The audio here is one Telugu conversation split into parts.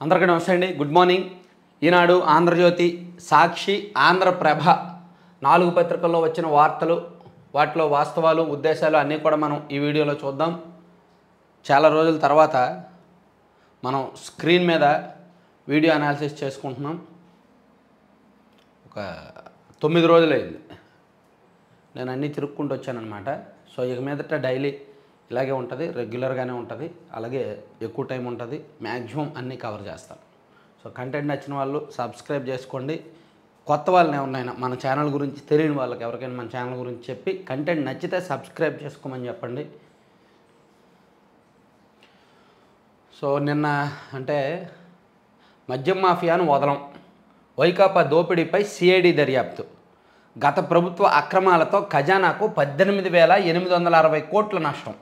అందరికీ నమస్తే అండి. Good morning. ఈనాడు, ఆంధ్రజ్యోతి, సాక్షి, ఆంధ్రప్రభ 4 పత్రికల్లో వచ్చిన వార్తలు, వాటిలో వాస్తవాలు, ఉద్దేశాలు అన్నీ కూడా మనం ఈ వీడియోలో చూద్దాం. చాలా రోజుల తర్వాత మనం స్క్రీన్ మీద వీడియో అనాలిసిస్ చేసుకుంటున్నాం. ఒక 9 రోజులైంది నేను అన్నీ తిరుక్కుంటూ వచ్చానమాట. సో ఇక మీదట డైలీ ఇలాగే ఉంటుంది, రెగ్యులర్గానే ఉంటుంది, అలాగే ఎక్కువ టైం ఉంటుంది, మ్యాక్సిమం అన్నీ కవర్ చేస్తాను. సో కంటెంట్ నచ్చిన వాళ్ళు సబ్స్క్రైబ్ చేసుకోండి. కొత్త వాళ్ళని ఎవరినైనా మన ఛానల్ గురించి తెలియని వాళ్ళకి ఎవరికైనా మన ఛానల్ గురించి చెప్పి కంటెంట్ నచ్చితే సబ్స్క్రైబ్ చేసుకోమని చెప్పండి. సో నిన్న అంటే మద్యం మాఫియాను వదలం, వైకాపా దోపిడీపై సిఐడి దర్యాప్తు, గత ప్రభుత్వ అక్రమాలతో ఖజానాకు 18,860 కోట్ల నష్టం,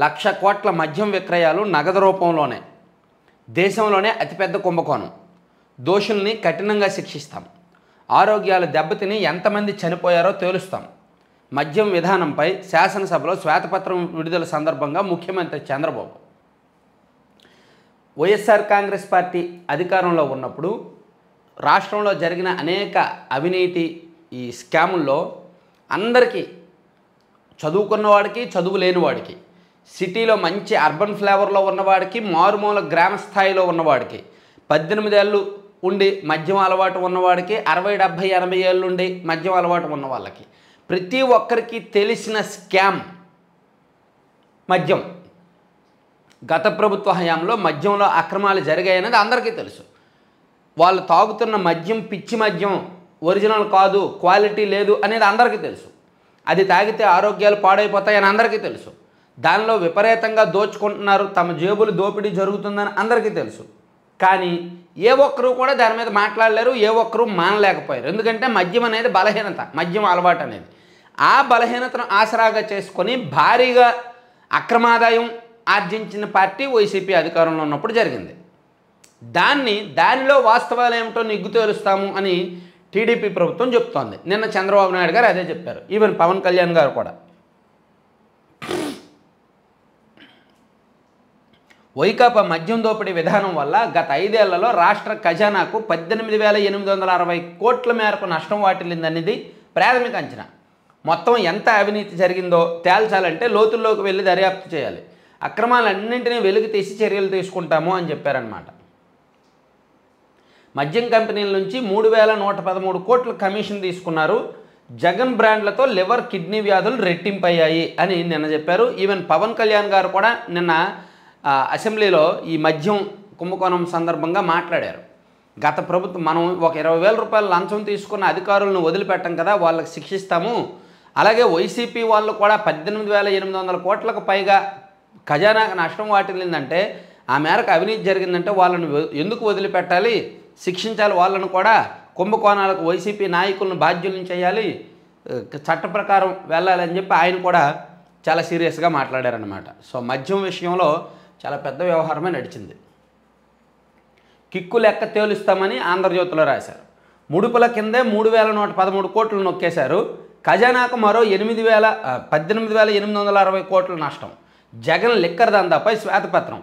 1,00,000 కోట్ల మద్యం విక్రయాలు నగదు రూపంలోనే, దేశంలోనే అతిపెద్ద కుంభకోణం, దోషుల్ని కఠినంగా శిక్షిస్తాం, ఆరోగ్యాలు దెబ్బతిని ఎంతమంది చనిపోయారో తేలుస్తాం, మద్యం విధానంపై శాసనసభలో శ్వేతపత్రం విడుదల సందర్భంగా ముఖ్యమంత్రి చంద్రబాబు. వైఎస్ఆర్ కాంగ్రెస్ పార్టీ అధికారంలో ఉన్నప్పుడు రాష్ట్రంలో జరిగిన అనేక అవినీతి ఈ స్కాముల్లో అందరికీ, చదువుకున్నవాడికి, చదువు లేనివాడికి, సిటీలో మంచి అర్బన్ ఫ్లేవర్లో ఉన్నవాడికి, మారుమూల గ్రామ స్థాయిలో ఉన్నవాడికి, 18 ఏళ్ళు ఉండి మద్యం అలవాటు ఉన్నవాడికి, 60, 70, 80 ఏళ్ళు ఉండి మద్యం అలవాటు ఉన్న వాళ్ళకి, ప్రతి ఒక్కరికి తెలిసిన స్కామ్ మద్యం. గత ప్రభుత్వ హయాంలో మద్యంలో అక్రమాలు జరిగాయనేది అందరికీ తెలుసు. వాళ్ళు తాగుతున్న మద్యం పిచ్చి మద్యం, ఒరిజినల్ కాదు, క్వాలిటీ లేదు అనేది అందరికీ తెలుసు. అది తాగితే ఆరోగ్యాలు పాడైపోతాయని అందరికీ తెలుసు. దానిలో విపరీతంగా దోచుకుంటున్నారు, తమ జేబులు దోపిడీ జరుగుతుందని అందరికీ తెలుసు. కానీ ఏ ఒక్కరూ కూడా దాని మీద మాట్లాడలేరు, ఏ ఒక్కరూ మానలేకపోయారు. ఎందుకంటే మద్యం అనేది బలహీనత, మద్యం అలవాటు అనేది. ఆ బలహీనతను ఆసరాగా చేసుకొని భారీగా అక్రమాదాయం ఆర్జించిన పార్టీ వైసీపీ అధికారంలో ఉన్నప్పుడు జరిగింది. దానిలో వాస్తవాలు ఏమిటో నిగ్గు తేలుస్తాము అని టీడీపీ ప్రభుత్వం చెప్తోంది. నిన్న చంద్రబాబు నాయుడు గారు అదే చెప్పారు. ఈవెన్ పవన్ కళ్యాణ్ గారు కూడా. వైకాపా మద్యం దోపిడీ విధానం వల్ల గత 5 ఏళ్లలో రాష్ట్ర ఖజానాకు 18,860 కోట్ల మేరకు నష్టం వాటిల్లిందనేది ప్రాథమిక అంచనా. మొత్తం ఎంత అవినీతి జరిగిందో తేల్చాలంటే లోతుల్లోకి వెళ్ళి దర్యాప్తు చేయాలి, అక్రమాలన్నింటినీ వెలికి తీసి చర్యలు తీసుకుంటాము అని చెప్పారన్నమాట. మద్యం కంపెనీల నుంచి 3,113 కోట్ల కమిషన్ తీసుకున్నారు. జగన్ బ్రాండ్లతో లివర్, కిడ్నీ వ్యాధులు రెట్టింపయ్యాయి అని నిన్న చెప్పారు. ఈవెన్ పవన్ కళ్యాణ్ గారు కూడా నిన్న అసెంబ్లీలో ఈ మద్యం కుంభకోణం సందర్భంగా మాట్లాడారు. గత ప్రభుత్వం మనం ఒక 20,000 రూపాయలు లంచం తీసుకున్న అధికారులను వదిలిపెట్టం కదా, వాళ్ళకి శిక్షిస్తాము. అలాగే వైసీపీ వాళ్ళు కూడా 18,800 కోట్లకు పైగా ఖజానాకు నష్టం వాటిల్లిందంటే, ఆ మేరకు అవినీతి జరిగిందంటే వాళ్ళని ఎందుకు వదిలిపెట్టాలి, శిక్షించాలి, వాళ్ళను కూడా కుంభకోణాలకు వైసీపీ నాయకులను బాధ్యులను చేయాలి, చట్ట ప్రకారం వెళ్ళాలని చెప్పి ఆయన కూడా చాలా సీరియస్గా మాట్లాడారనమాట. సో మద్యం విషయంలో చాలా పెద్ద వ్యవహారమే నడిచింది. కిక్కు లెక్క తేలుస్తామని ఆంధ్రజ్యోతిలో రాశారు. ముడుపుల కిందే 3,113 కోట్లు నొక్కేశారు. ఖజానాకు మరో 18,860 కోట్ల నష్టం. జగన్ లిక్కర్ దందాపై శ్వేతపత్రం.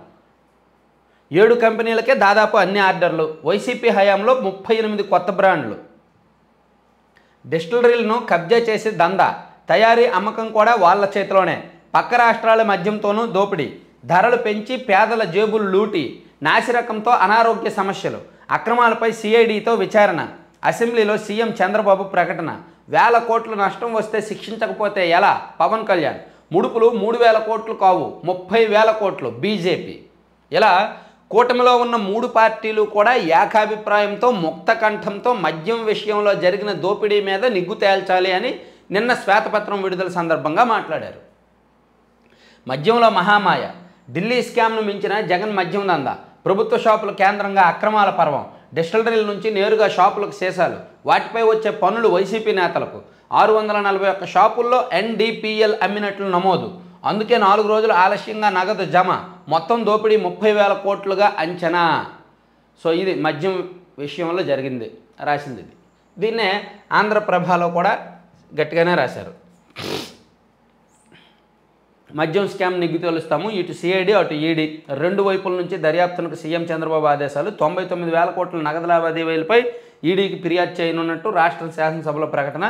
7 కంపెనీలకే దాదాపు అన్ని ఆర్డర్లు. వైసీపీ హయాంలో 38 కొత్త బ్రాండ్లు. డిస్టిలరీలను కబ్జా చేసి దందా, తయారీ అమ్మకం కూడా వాళ్ళ చేతిలోనే. పక్క రాష్ట్రాల మద్యంతోనూ దోపిడీ, ధరలు పెంచి పేదల జేబులు లూటి, నాసిరకంతో అనారోగ్య సమస్యలు, అక్రమాలపై సిఐడితో విచారణ, అసెంబ్లీలో సీఎం చంద్రబాబు ప్రకటన. 1,000 కోట్లు నష్టం వస్తే శిక్షించకపోతే ఎలా, పవన్ కళ్యాణ్. ముడుపులు 3,000 కోట్లు కావు, 30,000 కోట్లు బీజేపీ. ఇలా కూటమిలో ఉన్న 3 పార్టీలు కూడా ఏకాభిప్రాయంతో, ముక్త కంఠంతో మద్యం విషయంలో జరిగిన దోపిడీ మీద నిగ్గు తేల్చాలి అని నిన్న శ్వేతపత్రం విడుదల సందర్భంగా మాట్లాడారు. మద్యంలో మహామాయ, ఢిల్లీ స్కామ్ను మించిన జగన్ మద్యం దందా, ప్రభుత్వ షాపుల కేంద్రంగా అక్రమాల పర్వం, డిస్టిలరీల నుంచి నేరుగా షాపులకు సీసాలు, వాటిపై వచ్చే పన్నులు వైసీపీ నేతలకు, 641 షాపుల్లో NDPL అమ్మినట్లు నమోదు, అందుకే 4 రోజులు ఆలస్యంగా నగదు జమ, మొత్తం దోపిడీ 30,000 కోట్లుగా అంచనా. సో ఇది మద్యం విషయంలో జరిగింది, రాసింది ఇది. దీన్నే ఆంధ్రప్రభలో కూడా గట్టిగానే రాశారు. మద్యం స్కామ్ నిగ్గు తేలుస్తాము. ఇటు సిఐడి అటు ఈడీ రెండు వైపుల నుంచి దర్యాప్తునకు సీఎం చంద్రబాబు ఆదేశాలు. 99,000 కోట్ల నగదు లావాదేవీలపై ఈడీకి ఫిర్యాదు చేయనున్నట్టు రాష్ట్ర శాసనసభలో ప్రకటన.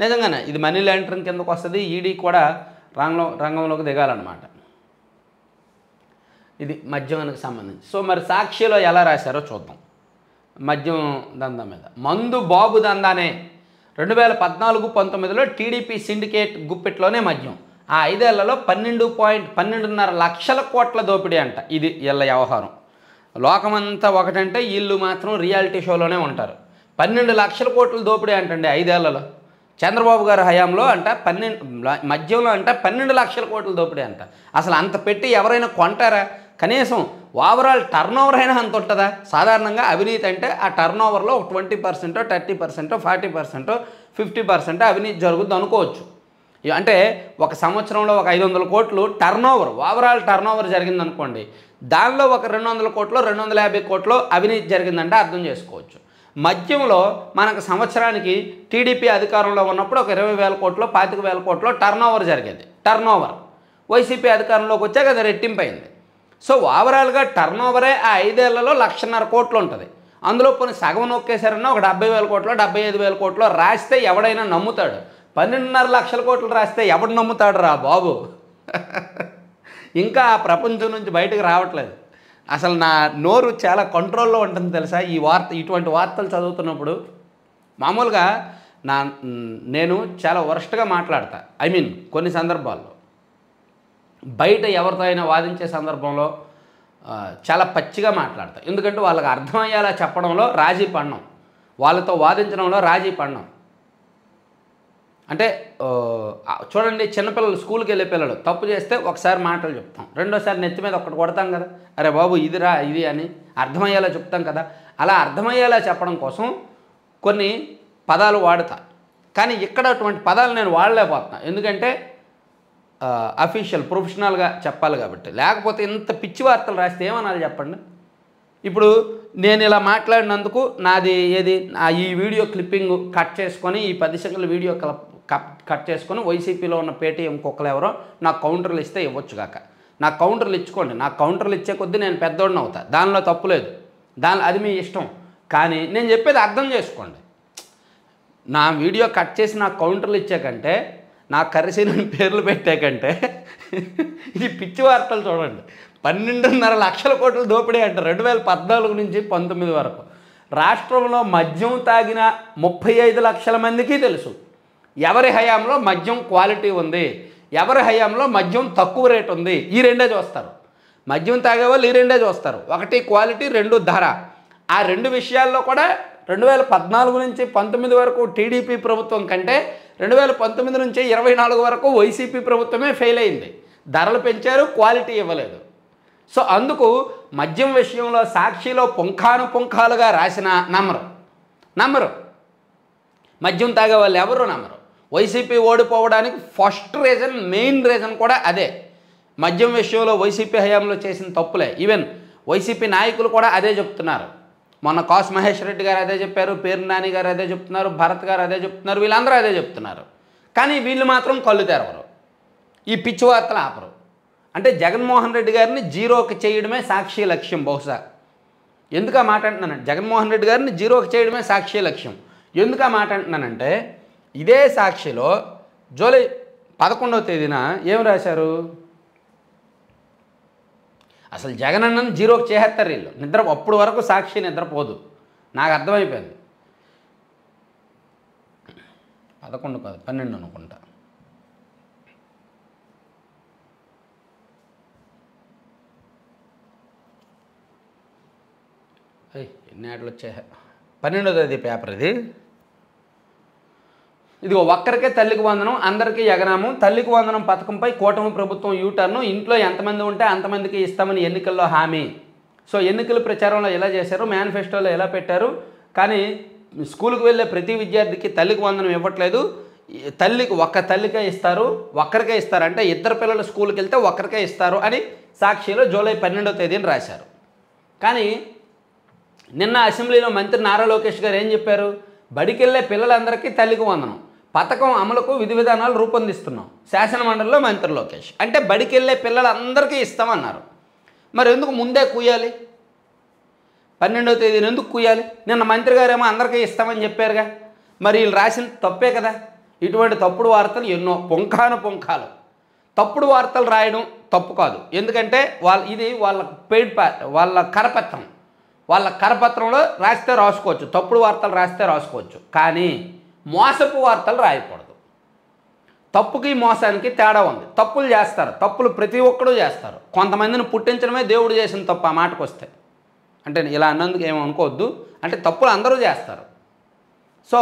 నిజంగానే ఇది మనీ లాండరింగ్ కిందకు వస్తుంది. ఈడీ కూడా రంగంలోకి దిగాలన్నమాట. ఇది మద్యానికి సంబంధించి. సో మరి సాక్షిలో ఎలా రాశారో చూద్దాం. మద్యం దందా మీద మందు బాబు దందానే 2014-19లో టీడీపీ సిండికేట్ గుప్పెట్లోనే మద్యం. ఆ 5 ఏళ్లలో 12.5 లక్షల కోట్ల దోపిడీ అంట. ఇది వీళ్ళ వ్యవహారం. లోకమంతా ఒకటంటే వీళ్ళు మాత్రం రియాలిటీ షోలోనే ఉంటారు. 12 లక్షల కోట్ల దోపిడీ అంటండి 5 ఏళ్లలో. చంద్రబాబు గారి హయాంలో అంట మద్యంలో అంట 12 లక్షల కోట్ల దోపిడీ అంట. అసలు అంత పెట్టి ఎవరైనా కొంటారా? కనీసం ఓవరాల్ టర్న్ ఓవర్ అయినా అంత ఉంటుందా? సాధారణంగా అవినీతి అంటే ఆ టర్న్ ఓవర్లో 20%, 30%, 40%, 50% అవినీతి జరుగుద్ది అనుకోవచ్చు. అంటే ఒక సంవత్సరంలో ఒక 500 కోట్లు turnover, overall turnover జరిగిందనుకోండి. దానిలో ఒక 200 కోట్లు 250 కోట్లు అవినీతి జరిగిందంటే అర్థం చేసుకోవచ్చు. మద్యంలో మనకు సంవత్సరానికి టీడీపీ అధికారంలో ఉన్నప్పుడు ఒక 20,000 కోట్లు 25,000 కోట్లు టర్న్ ఓవర్ జరిగేది. టర్న్ ఓవర్ వైసీపీ అధికారంలోకి వచ్చాక అది రెట్టింపైంది. సో ఓవరాల్గా టర్న్ ఓవరే ఆ 5 ఏళ్లలో 1,50,000 కోట్లు ఉంటుంది. అందులో కొన్ని సగం నొక్కేశారన్నా ఒక 70,000 కోట్లు 75,000 కోట్లు రాస్తే ఎవడైనా నమ్ముతాడు. 12.5 లక్షల కోట్లు రాస్తే ఎవడు నమ్ముతాడు రా బాబు? ఇంకా ఆ ప్రపంచం నుంచి బయటకు రావట్లేదు. అసలు నా నోరు చాలా కంట్రోల్లో ఉంటుంది తెలుసా ఇటువంటి వార్తలు చదువుతున్నప్పుడు. మామూలుగా నేను చాలా వరస్ట్గా మాట్లాడతా. కొన్ని సందర్భాల్లో బయట ఎవరితో అయినా వాదించే సందర్భంలో చాలా పచ్చిగా మాట్లాడతా. ఎందుకంటే వాళ్ళకి అర్థమయ్యేలా చెప్పడంలో రాజీ పడడం, వాళ్ళతో వాదించడంలో రాజీ పడడం. అంటే చూడండి, చిన్నపిల్లలు స్కూల్కి వెళ్ళే పిల్లలు తప్పు చేస్తే ఒకసారి మాటలు చెప్తాం, రెండోసారి నెత్తి మీద ఒక్కటి కొడతాం కదా, అరే బాబు ఇదిరా ఇది అని అర్థమయ్యేలా చెప్తాం కదా. అలా అర్థమయ్యేలా చెప్పడం కోసం కొన్ని పదాలు వాడతా. కానీ ఇక్కడ అటువంటి పదాలు నేను వాడలేకపోతున్నా. ఎందుకంటే అఫీషియల్ ప్రొఫెషనల్గా చెప్పాలి కాబట్టి. లేకపోతే ఇంత పిచ్చి వార్తలు రాస్తే ఏమనాలి చెప్పండి. ఇప్పుడు నేను ఇలా మాట్లాడినందుకు నాది ఈ వీడియో క్లిప్పింగ్ కట్ చేసుకొని ఈ 10 సెకండ్ల వీడియో కట్ చేసుకొని వైసీపీలో ఉన్న పేటీఎం కుక్కలు ఎవరో నాకు కౌంటర్లు ఇస్తే ఇవ్వచ్చు కాక. నాకు కౌంటర్లు ఇచ్చుకోండి. నాకు కౌంటర్లు ఇచ్చే కొద్దీ నేను పెద్దోడిని అవుతా, దానిలో తప్పు లేదు. అది మీ ఇష్టం. కానీ నేను చెప్పేది అర్థం చేసుకోండి. నా వీడియో కట్ చేసి నాకు కౌంటర్లు ఇచ్చాకంటే, నాకు కరిసీని పేర్లు పెట్టాకంటే ఇది పిచ్చి వార్తలు చూడండి. 12.5 లక్షల కోట్ల దోపిడీ అంట 2014 నుంచి 19 వరకు. రాష్ట్రంలో మద్యం తాగిన 35 లక్షల మందికి తెలుసు ఎవరి హయాంలో మద్యం క్వాలిటీ ఉంది, ఎవరి హయాంలో మద్యం తక్కువ రేటు ఉంది. ఈ రెండే చూస్తారు. మద్యం తాగేవాళ్ళు ఈ రెండే చూస్తారు. ఒకటి క్వాలిటీ, రెండు ధర. ఆ రెండు విషయాల్లో కూడా 2014 నుంచి 19 వరకు టీడీపీ ప్రభుత్వం కంటే 2019 నుంచి 24 వరకు వైసీపీ ప్రభుత్వమే ఫెయిల్ అయింది. ధరలు పెంచారు, క్వాలిటీ ఇవ్వలేదు. సో అందుకు మద్యం విషయంలో సాక్షిలో పుంఖాలుగా రాసిన నమ్మరు. మద్యం తాగే వాళ్ళు ఎవరు నమ్మరు. వైసీపీ ఓడిపోవడానికి ఫస్ట్ రీజన్, మెయిన్ రీజన్ కూడా అదే. మద్యం విషయంలో వైసీపీ హయాంలో చేసిన తప్పులే. ఈవెన్ వైసీపీ నాయకులు కూడా అదే చెప్తున్నారు. మొన్న కాసు మహేష్ రెడ్డి గారు అదే చెప్పారు, పేరు నాని గారు అదే చెప్తున్నారు, భరత్ గారు అదే చెప్తున్నారు, వీళ్ళందరూ అదే చెప్తున్నారు. కానీ వీళ్ళు మాత్రం కళ్ళు తెరవరు, ఈ పిచ్చి వార్తలు ఆపరు. అంటే జగన్మోహన్ రెడ్డి గారిని జీరోకి చేయడమే సాక్షి లక్ష్యం. బహుశా ఎందుకు ఆ మాట అంటున్నానంటే, జగన్మోహన్ రెడ్డి గారిని జీరోకి చేయడమే సాక్షి లక్ష్యం. ఎందుకు ఆ మాట అంటున్నానంటే, ఇదే సాక్షిలో జూలై 11వ తేదీన ఏం రాశారు? అసలు జగన్ అన్నని జీరోకి చేసేస్తారు వీళ్ళు. అప్పుడు వరకు సాక్షి నిద్రపోదు. నాకు అర్థమైపోయింది. 11 కాదు 12 అనుకుంటా. ఎన్ని ఏళ్ళు వచ్చాయి? 12వ తేదీ పేపర్ ఇది. ఇదిగో ఒక్కరికే తల్లికి వందనం, అందరికీ ఎగనాము. తల్లికి వందనం పథకంపై కూటమి ప్రభుత్వం యూటర్ను. ఇంట్లో ఎంతమంది ఉంటే అంతమందికి ఇస్తామని ఎన్నికల్లో హామీ. సో ఎన్నికల ప్రచారంలో ఎలా చేశారు, మేనిఫెస్టోలో ఎలా పెట్టారు. కానీ స్కూల్కి వెళ్ళే ప్రతి విద్యార్థికి తల్లికి వందనం ఇవ్వట్లేదు. ఒక్క తల్లికే ఇస్తారు, ఒక్కరికే ఇస్తారు. అంటే ఇద్దరు పిల్లలు స్కూల్కి వెళ్తే ఒక్కరికే ఇస్తారు అని సాక్షిలో జూలై 12వ తేదీన రాశారు. కానీ నిన్న అసెంబ్లీలో మంత్రి నారా లోకేష్ గారు ఏం చెప్పారు? బడికెళ్ళే పిల్లలందరికీ తల్లికి వందనం, పథకం అమలుకు విధి విధానాలు రూపొందిస్తున్నాం, శాసనమండలిలో మంత్రి లోకేష్. అంటే బడికి వెళ్ళే పిల్లలందరికీ ఇస్తామన్నారు. మరి ఎందుకు ముందే కూయాలి? 12వ తేదీన ఎందుకు కూయాలి? నిన్న మంత్రి గారేమో అందరికీ ఇస్తామని చెప్పారుగా. మరి వీళ్ళు రాసిన తప్పే కదా. ఇటువంటి తప్పుడు వార్తలు ఎన్నో, పుంఖాలు తప్పుడు వార్తలు రాయడం తప్పు కాదు. ఎందుకంటే ఇది వాళ్ళ వాళ్ళ కరపత్రం. వాళ్ళ కరపత్రంలో రాస్తే రాసుకోవచ్చు, తప్పుడు వార్తలు రాస్తే రాసుకోవచ్చు. కానీ మోసపు వార్తలు రాయకూడదు. తప్పుకి మోసానికి తేడా ఉంది. తప్పులు చేస్తారు, తప్పులు ప్రతి ఒక్కరూ చేస్తారు. కొంతమందిని పుట్టించడమే దేవుడు చేసిన తప్పు. ఆ మాటకు వస్తే అంటే ఇలా అన్నందుకు ఏమనుకోవద్దు. అంటే తప్పులు అందరూ చేస్తారు. సో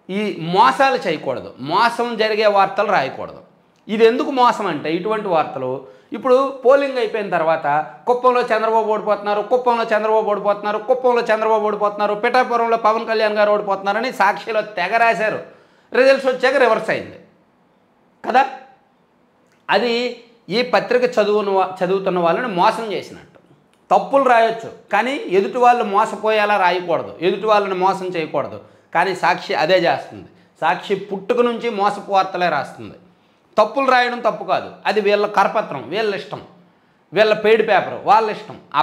ఈ మోసాలు చేయకూడదు, మోసం జరిగే వార్తలు రాయకూడదు. ఇది ఎందుకు మోసం అంటే ఇటువంటి వార్తలు ఇప్పుడు పోలింగ్ అయిపోయిన తర్వాత కుప్పంలో చంద్రబాబు ఓడిపోతున్నారు, కుప్పంలో చంద్రబాబు ఓడిపోతున్నారు, పిఠాపురంలో పవన్ కళ్యాణ్ గారు ఓడిపోతున్నారని సాక్షిలో తెగ రాశారు. రిజల్ట్స్ వచ్చాక రివర్స్ అయింది కదా. అది ఈ పత్రిక చదువుతున్న వాళ్ళని మోసం చేసినట్టు. తప్పులు రాయొచ్చు కానీ ఎదుటి వాళ్ళు మోసపోయేలా రాయకూడదు, ఎదుటి వాళ్ళని మోసం చేయకూడదు. కానీ సాక్షి అదే చేస్తుంది. సాక్షి పుట్టుక నుంచి మోసపు వార్తలే రాస్తుంది. తప్పులు రాయడం తప్పు కాదు, అది వీళ్ళ కరపత్రం, వీళ్ళ ఇష్టం, వీళ్ళ పెయిడ్ పేపర్, వాళ్ళ ఇష్టం. ఆ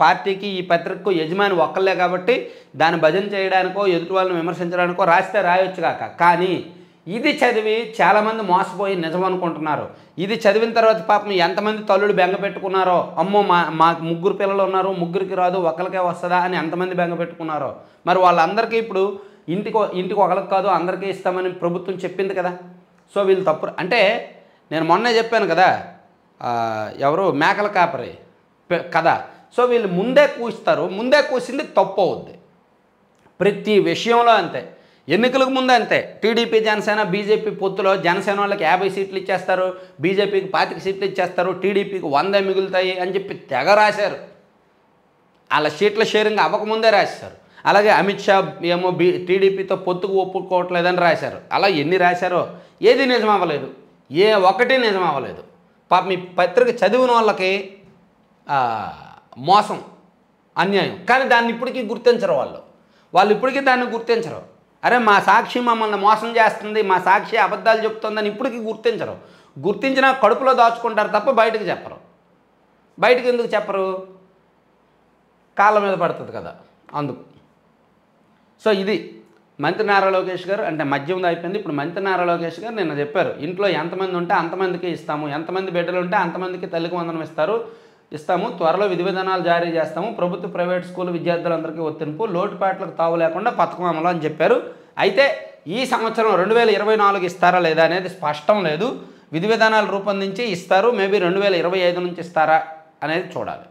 పార్టీకి ఈ పత్రికకు యజమాని ఒక్కళ్ళే కాబట్టి దాన్ని భజన చేయడానికో ఎదుటి వాళ్ళని విమర్శించడానికో రాస్తే రాయొచ్చు కాక. కానీ ఇది చదివి చాలామంది మోసపోయి నిజం అనుకుంటున్నారు. ఇది చదివిన తర్వాత పాపం ఎంతమంది తల్లులు బెంగ పెట్టుకున్నారో, అమ్మో మా 3 పిల్లలు ఉన్నారు, 3కి రాదు, ఒకరికే వస్తుందా అని ఎంతమంది బెంగ పెట్టుకున్నారో. మరి వాళ్ళందరికీ ఇప్పుడు ఇంటికి ఒకరికి కాదు అందరికీ ఇస్తామని ప్రభుత్వం చెప్పింది కదా. సో వీళ్ళు తప్పు అంటే నేను మొన్నే చెప్పాను కదా, ఎవరు మేకల కాపరి కదా. సో వీళ్ళు ముందే కూస్తారు, ముందే కూసింది తప్పు అవుద్ది. ప్రతి విషయంలో అంతే. ఎన్నికలకు ముందు అంతే. టీడీపీ జనసేన బీజేపీ పొత్తులో జనసేన వాళ్ళకి 50 సీట్లు ఇచ్చేస్తారు, బీజేపీకి 25 సీట్లు ఇచ్చేస్తారు, టీడీపీకి 100 మిగులుతాయి అని చెప్పి తెగ రాశారు. వాళ్ళ సీట్ల షేరింగ్ అవ్వకముందే రాశారు. అలాగే అమిత్ షా ఏమో టీడీపీతో పొత్తుకు ఒప్పుకోవట్లేదని రాశారు. అలా ఎన్ని రాశారో ఏది నిజం అవ్వలేదు, ఏ ఒక్కటి నిజం అవ్వలేదు. పాప మీ పత్రిక చదివిన వాళ్ళకి మోసం, అన్యాయం. కానీ దాన్ని ఇప్పటికీ గుర్తించరు వాళ్ళు ఇప్పటికీ దాన్ని గుర్తించరు. అరే మా సాక్షి మమ్మల్ని మోసం చేస్తుంది, మా సాక్షి అబద్ధాలు చెప్తుందని ఇప్పటికీ గుర్తించరు. గుర్తించినా కడుపులో దాచుకుంటారు తప్ప బయటకు చెప్పరు. బయటకు ఎందుకు చెప్పరు? కాళ్ళ మీద పడుతుంది కదా అందుకు. సో ఇది మంత్రి నారా లోకేష్ గారు అంటే మద్యం అయిపోయింది. ఇప్పుడు మంత్రి నారా లోకేష్ గారు నిన్న చెప్పారు, ఇంట్లో ఎంతమంది ఉంటే అంతమందికి ఇస్తాము, ఎంతమంది బిడ్డలు ఉంటే అంతమందికి తల్లికి వందనం ఇస్తాము, త్వరలో విధి విధానాలు జారీ చేస్తాము, ప్రభుత్వ ప్రైవేట్ స్కూల్ విద్యార్థులందరికీ వర్తింపు, లోటుపాట్లకు తావు లేకుండా పథకం అమలు అని చెప్పారు. అయితే ఈ సంవత్సరం 2024 ఇస్తారా లేదా అనేది స్పష్టం లేదు. విధి విధానాలు రూపొందించి ఇస్తారు, మేబీ 2025 నుంచి ఇస్తారా అనేది చూడాలి.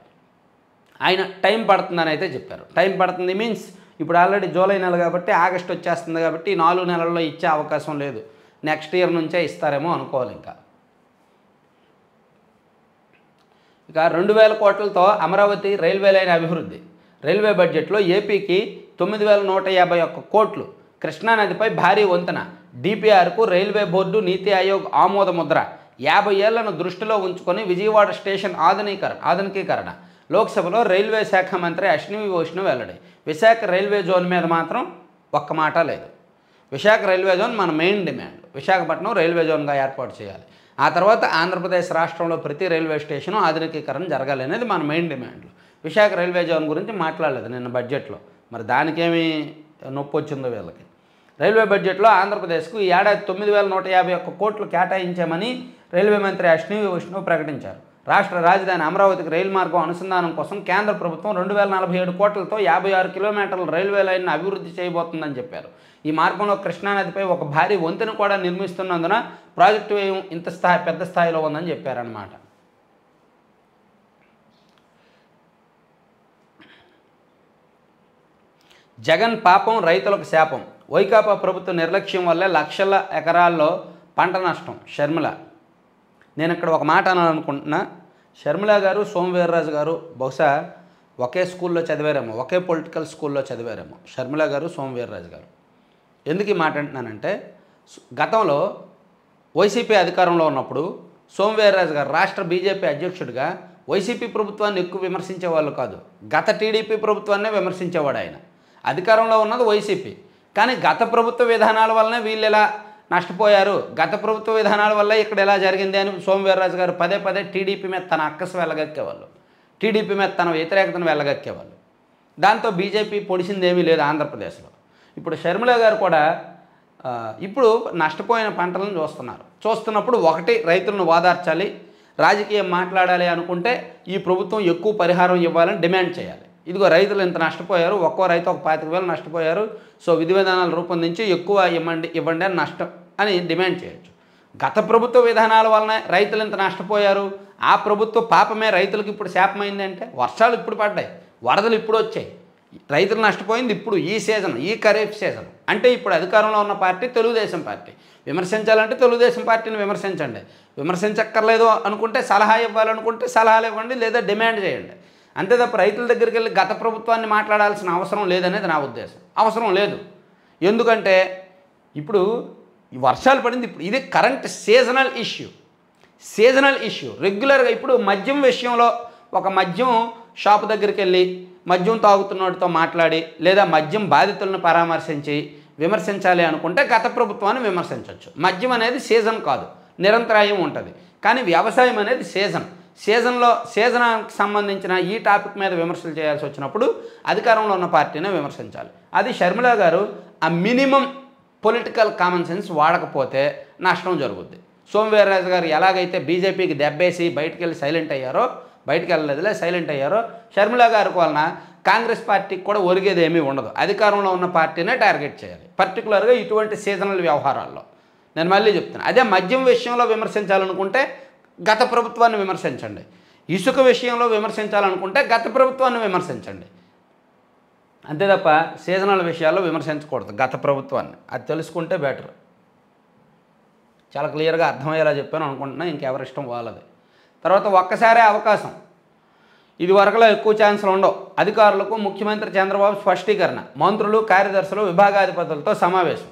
ఆయన టైం పడుతుందని అయితే చెప్పారు. టైం పడుతుంది మీన్స్ ఇప్పుడు ఆల్రెడీ జూలై నెల కాబట్టి ఆగస్టు వచ్చేస్తుంది కాబట్టి 4 నెలల్లో ఇచ్చే అవకాశం లేదు. నెక్స్ట్ ఇయర్ నుంచే ఇస్తారేమో అనుకోవాలి. ఇక 2000 కోట్లతో అమరావతి రైల్వే లైన్ అభివృద్ధి. రైల్వే బడ్జెట్లో ఏపీకి 9151 కోట్లు. కృష్ణానదిపై భారీ వంతెన. డిపిఆర్కు రైల్వే బోర్డు నీతి ఆయోగ్ ఆమోద ముద్ర. 50 ఏళ్లను దృష్టిలో ఉంచుకొని విజయవాడ స్టేషన్ ఆధునికీకరణ. లోక్సభలో రైల్వే శాఖ మంత్రి అశ్విని వైష్ణవ్ వెల్లడి. విశాఖ రైల్వే జోన్ మీద మాత్రం ఒక్క మాట లేదు. విశాఖ రైల్వే జోన్ మన మెయిన్ డిమాండ్. విశాఖపట్నం రైల్వే జోన్గా ఏర్పాటు చేయాలి. ఆ తర్వాత ఆంధ్రప్రదేశ్ రాష్ట్రంలో ప్రతి రైల్వే స్టేషను ఆధునికీకరణ జరగాలి అనేది మన మెయిన్ డిమాండ్లు. విశాఖ రైల్వే జోన్ గురించి మాట్లాడలేదు నిన్న బడ్జెట్లో. మరి దానికేమి నొప్పి వచ్చిందో వీళ్ళకి. రైల్వే బడ్జెట్లో ఆంధ్రప్రదేశ్కు ఈ ఏడాది 9151 కోట్లు కేటాయించామని రైల్వే మంత్రి అశ్విని వైష్ణవ్ ప్రకటించారు. రాష్ట్ర రాజధాని అమరావతికి రైలు మార్గం అనుసంధానం కోసం కేంద్ర ప్రభుత్వం 2047 కోట్లతో 56 కిలోమీటర్ల రైల్వే లైన్ను అభివృద్ధి చేయబోతుందని చెప్పారు. ఈ మార్గంలో కృష్ణానదిపై ఒక భారీ వంతెన కూడా నిర్మిస్తున్నందున ప్రాజెక్టు వ్యయం ఇంత పెద్ద స్థాయిలో ఉందని చెప్పారన్నమాట. జగన్ పాపం రైతులకు శాపం. వైకాపా ప్రభుత్వ నిర్లక్ష్యం వల్లే లక్షల ఎకరాల్లో పంట నష్టం. షర్మిల. నేను ఇక్కడ ఒక మాట అనాలనుకుంటున్నా. షర్మిల గారు సోమవీర్రాజు గారు బహుశా ఒకే స్కూల్లో చదివారేమో, ఒకే పొలిటికల్ స్కూల్లో చదివారేమో షర్మిల గారు సోమవీర్రాజు గారు. ఎందుకు ఈ మాట అంటున్నానంటే గతంలో వైసీపీ అధికారంలో ఉన్నప్పుడు సోమవీర్రాజు గారు రాష్ట్ర బీజేపీ అధ్యక్షుడిగా వైసీపీ ప్రభుత్వాన్ని ఎక్కువ విమర్శించేవాళ్ళు కాదు, గత టీడీపీ ప్రభుత్వాన్నే విమర్శించేవాడు ఆయన. అధికారంలో ఉన్నది వైసీపీ కానీ గత ప్రభుత్వ విధానాల వల్లనే వీళ్ళు ఇలా నష్టపోయారు, గత ప్రభుత్వ విధానాల వల్ల ఇక్కడ ఎలా జరిగింది అని సోమవీర్రాజు గారు పదే పదే టీడీపీ మీద తన అక్కసు వెళ్ళగక్కేవాళ్ళు, టీడీపీ మీద తన వ్యతిరేకతను వెళ్ళగక్కేవాళ్ళు. దాంతో బీజేపీ పొడిచిందేమీ లేదు ఆంధ్రప్రదేశ్లో. ఇప్పుడు షర్మిల గారు కూడా ఇప్పుడు నష్టపోయిన పంటలను చూస్తున్నప్పుడు ఒకటి రైతులను ఓదార్చాలి, రాజకీయం మాట్లాడాలి అనుకుంటే ఈ ప్రభుత్వం ఎక్కువ పరిహారం ఇవ్వాలని డిమాండ్ చేయాలి. ఇదిగో రైతులు ఇంత నష్టపోయారు, ఒక్కో రైతు ఒక 25,000 నష్టపోయారు, సో విధి విధానాలు రూపొందించి ఎక్కువ ఇవ్వండి అని నష్టం అని డిమాండ్ చేయొచ్చు. గత ప్రభుత్వ విధానాల వలన రైతులు ఇంత నష్టపోయారు, ఆ ప్రభుత్వ పాపమే రైతులకు ఇప్పుడు శాపమైంది అంటే వర్షాలు ఇప్పుడు పడ్డాయి, వరదలు ఇప్పుడు వచ్చాయి, రైతులు నష్టపోయింది ఇప్పుడు ఈ సీజన్, ఈ ఖరీఫ్ సీజన్. అంటే ఇప్పుడు అధికారంలో ఉన్న పార్టీ తెలుగుదేశం పార్టీ. విమర్శించాలంటే తెలుగుదేశం పార్టీని విమర్శించండి, విమర్శించక్కర్లేదు అనుకుంటే సలహా ఇవ్వాలనుకుంటే సలహాలు ఇవ్వండి, లేదా డిమాండ్ చేయండి. అంతే తప్ప రైతుల దగ్గరికి వెళ్ళి గత ప్రభుత్వాన్ని మాట్లాడాల్సిన అవసరం లేదనేది నా ఉద్దేశం. అవసరం లేదు, ఎందుకంటే ఇప్పుడు ఈ వర్షాలు పడింది, ఇప్పుడు ఇది కరెంట్ సీజనల్ ఇష్యూ. రెగ్యులర్గా ఇప్పుడు మద్యం విషయంలో ఒక మద్యం షాపు దగ్గరికి వెళ్ళి మద్యం తాగుతున్నోడితో మాట్లాడి లేదా మద్యం బాధితులను పరామర్శించి విమర్శించాలి అనుకుంటే గత ప్రభుత్వాన్ని విమర్శించవచ్చు. మద్యం అనేది సీజన్ కాదు, నిరంతరాయం ఉంటుంది. కానీ వ్యవసాయం అనేది సీజన్కి సంబంధించిన ఈ టాపిక్ మీద విమర్శలు చేయాల్సి వచ్చినప్పుడు అధికారంలో ఉన్న పార్టీనే విమర్శించాలి. అది షర్మిల గారు ఆ మినిమం పొలిటికల్ కామన్ సెన్స్ వాడకపోతే నష్టం జరుగుద్ది. సోమవీర్రాజు గారు ఎలాగైతే బీజేపీకి దెబ్బేసి బయటికి వెళ్ళలేదులే, షర్మిల గారికి వలన కాంగ్రెస్ పార్టీకి కూడా ఒరిగేదేమీ ఉండదు. అధికారంలో ఉన్న పార్టీనే టార్గెట్ చేయాలి, పర్టికులర్గా ఇటువంటి సీజనల్ వ్యవహారాల్లో. నేను మళ్ళీ చెప్తాను, అదే మద్యం విషయంలో విమర్శించాలనుకుంటే గత ప్రభుత్వాన్ని విమర్శించండి, ఇసుక విషయంలో విమర్శించాలనుకుంటే గత ప్రభుత్వాన్ని విమర్శించండి. అంతే తప్ప సీజనల్ విషయాల్లో విమర్శించకూడదు గత ప్రభుత్వాన్ని. అది తెలుసుకుంటే బెటర్. చాలా క్లియర్గా అర్థమయ్యేలా చెప్పాను అనుకుంటున్నా, ఇంకెవరిష్టం వాళ్ళది. తర్వాత ఒక్కసారే అవకాశం, ఇది వరకులో ఎక్కువ ఛాన్సులు ఉండవు. అధికారులకు ముఖ్యమంత్రి చంద్రబాబు స్పష్టీకరణ, మంత్రులు కార్యదర్శులు విభాగాధిపతులతో సమావేశం.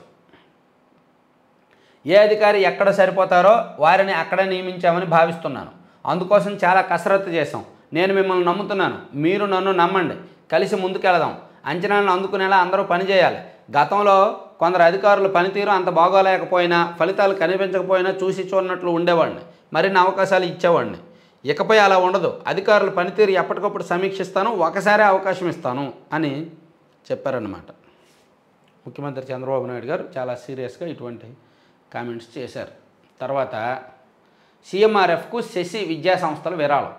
ఏ అధికారి ఎక్కడ సరిపోతారో వారిని అక్కడ నియమించామని భావిస్తున్నాను, అందుకోసం చాలా కసరత్తు చేశాం. నేను మిమ్మల్ని నమ్ముతున్నాను, మీరు నన్ను నమ్మండి, కలిసి ముందుకెళదాం. అంచనాలను అందుకునేలా అందరూ పనిచేయాలి. గతంలో కొందరు అధికారుల పనితీరు అంత బాగోలేకపోయినా, ఫలితాలు కనిపించకపోయినా చూసి చూడనట్లు ఉండేవాడిని, మరిన్ని అవకాశాలు ఇచ్చేవాడిని. ఇకపై అలా ఉండదు, అధికారుల పనితీరు ఎప్పటికప్పుడు సమీక్షిస్తాను, ఒకసారి అవకాశం ఇస్తాను అని చెప్పారన్నమాట. ముఖ్యమంత్రి చంద్రబాబు నాయుడు గారు చాలా సీరియస్గా ఇటువంటి కామెంట్స్ చేశారు. తర్వాత సీఎంఆర్ఎఫ్కు శశి విద్యా సంస్థల విరాళం,